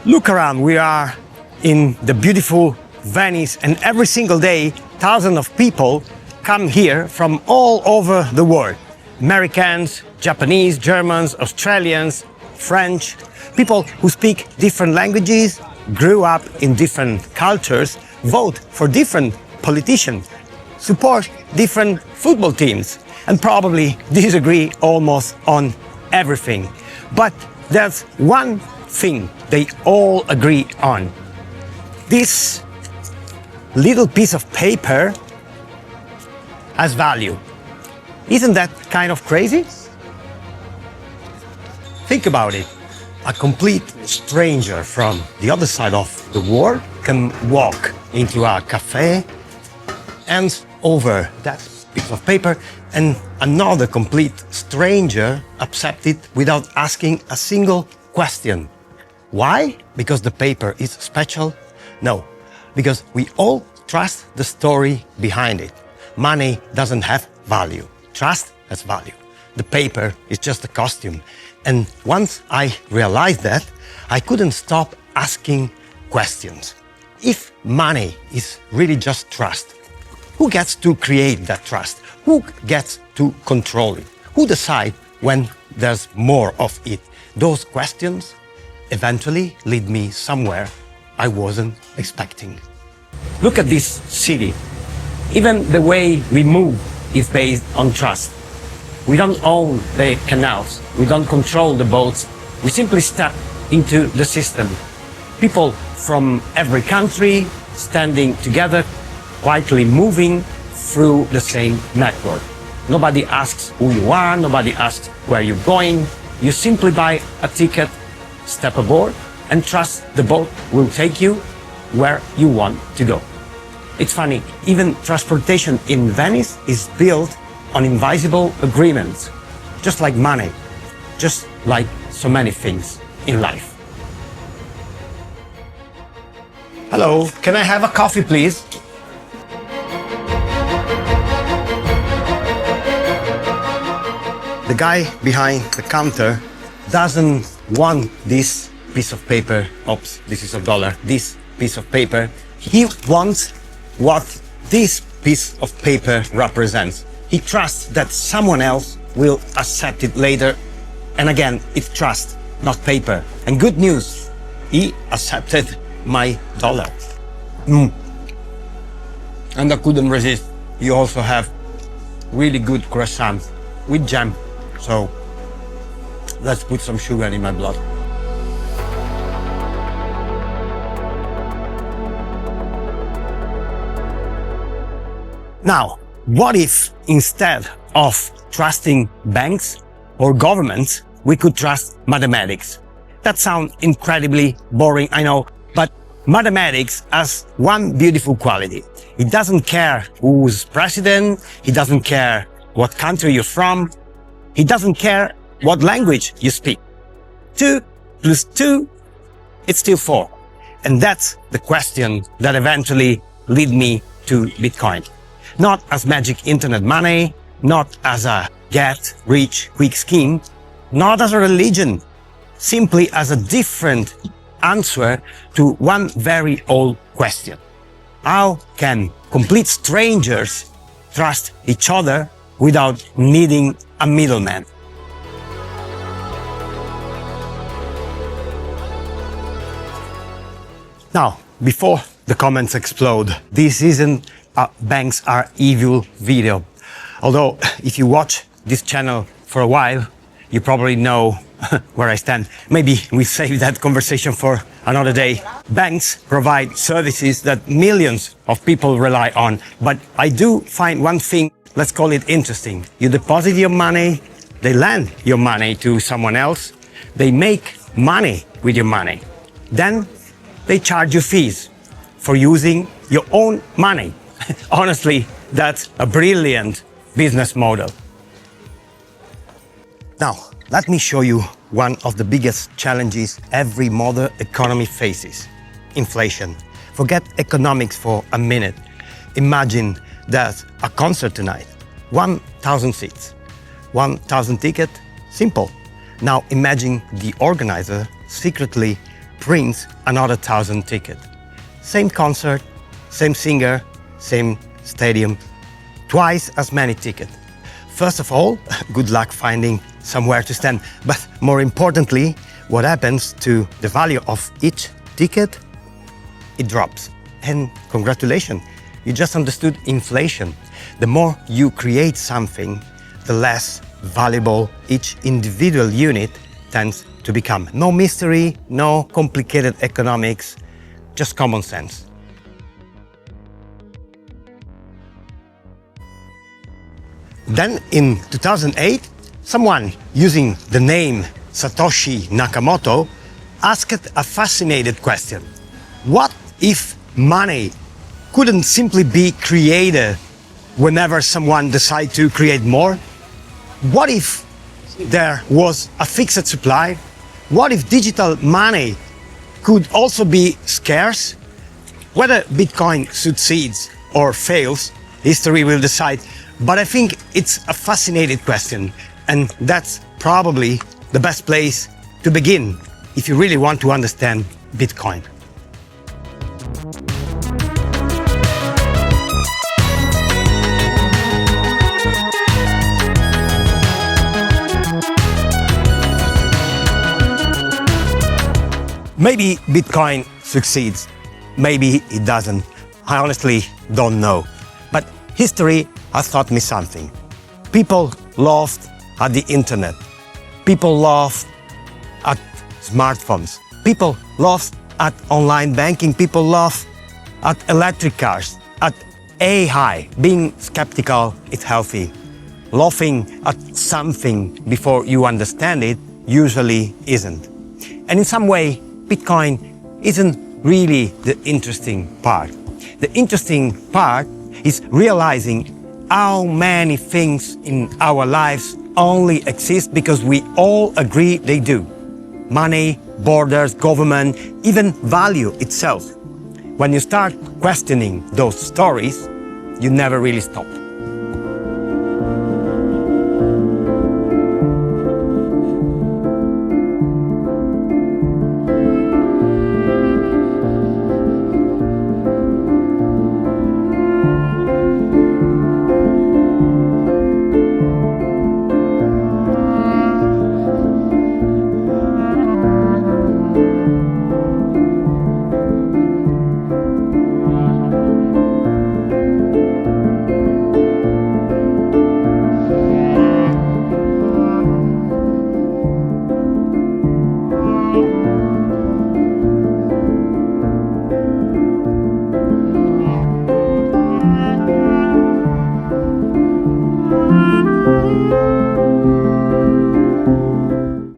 Look around, we are in the beautiful Venice, and every single day thousands of people come here from all over the world. Americans, Japanese, Germans, Australians, French, people who speak different languages, grew up in different cultures, vote for different politicians, support different football teams, and probably disagree almost on everything. But there's one thing they all agree on. This little piece of paper has value. Isn't that kind of crazy? Think about it. A complete stranger from the other side of the world can walk into a cafe, hands over that piece of paper, and another complete stranger accepts it without asking a single question. Why? Because the paper is special? No, because we all trust the story behind it. Money doesn't have value. Trust has value. The paper is just a costume. And once I realized that, I couldn't stop asking questions. If money is really just trust, who gets to create that trust? Who gets to control it? Who decides when there's more of it? Those questions eventually lead me somewhere I wasn't expecting. Look at this city. Even the way we move is based on trust. We don't own the canals. We don't control the boats. We simply step into the system. People from every country standing together, quietly moving through the same network. Nobody asks who you are. Nobody asks where you're going. You simply buy a ticket, step aboard, and trust the boat will take you where you want to go. It's funny, even transportation in Venice is built on invisible agreements, just like money, just like so many things in life. Hello, can I have a coffee, please? The guy behind the counter doesn't want this piece of paper. Oops, this is $1. This piece of paper. He wants what this piece of paper represents. He trusts that someone else will accept it later. And again, it's trust, not paper. And good news, he accepted my dollar. And I couldn't resist. You also have really good croissants with jam. So let's put some sugar in my blood. Now, what if instead of trusting banks or governments, we could trust mathematics? That sounds incredibly boring, I know, but mathematics has one beautiful quality. It doesn't care who's president, it doesn't care what country you're from, it doesn't care what language you speak. 2 plus 2, it's still 4. And that's the question that eventually led me to Bitcoin. Not as magic internet money, not as a get-rich-quick scheme, not as a religion, simply as a different answer to one very old question. How can complete strangers trust each other without needing a middleman? Now, before the comments explode, this isn't a banks are evil video. Although, if you watch this channel for a while, you probably know where I stand. Maybe we save that conversation for another day. Banks provide services that millions of people rely on. But I do find one thing, let's call it interesting. You deposit your money, they lend your money to someone else, they make money with your money. Then they charge you fees for using your own money. Honestly, that's a brilliant business model. Now, let me show you one of the biggest challenges every modern economy faces: inflation. Forget economics for a minute. Imagine there's a concert tonight, 1,000 seats, 1,000 tickets, simple. Now imagine the organizer secretly prints another 1,000 tickets. Same concert, same singer, same stadium, twice as many tickets. First of all, good luck finding somewhere to stand. But more importantly, what happens to the value of each ticket? It drops. And congratulations, you just understood inflation. The more you create something, the less valuable each individual unit tends to become. No mystery, no complicated economics, just common sense. Then in 2008, someone using the name Satoshi Nakamoto asked a fascinating question. What if money couldn't simply be created whenever someone decides to create more? What if there was a fixed supply? What if digital money could also be scarce? Whether Bitcoin succeeds or fails, history will decide. But I think it's a fascinating question, and that's probably the best place to begin if you really want to understand Bitcoin. Maybe Bitcoin succeeds, maybe it doesn't. I honestly don't know. But history has taught me something. People laughed at the internet. People laughed at smartphones. People laughed at online banking. People laughed at electric cars, at AI. Being skeptical is healthy. Laughing at something before you understand it usually isn't. And in some way, Bitcoin isn't really the interesting part. The interesting part is realizing how many things in our lives only exist because we all agree they do. Money, borders, government, even value itself. When you start questioning those stories, you never really stop.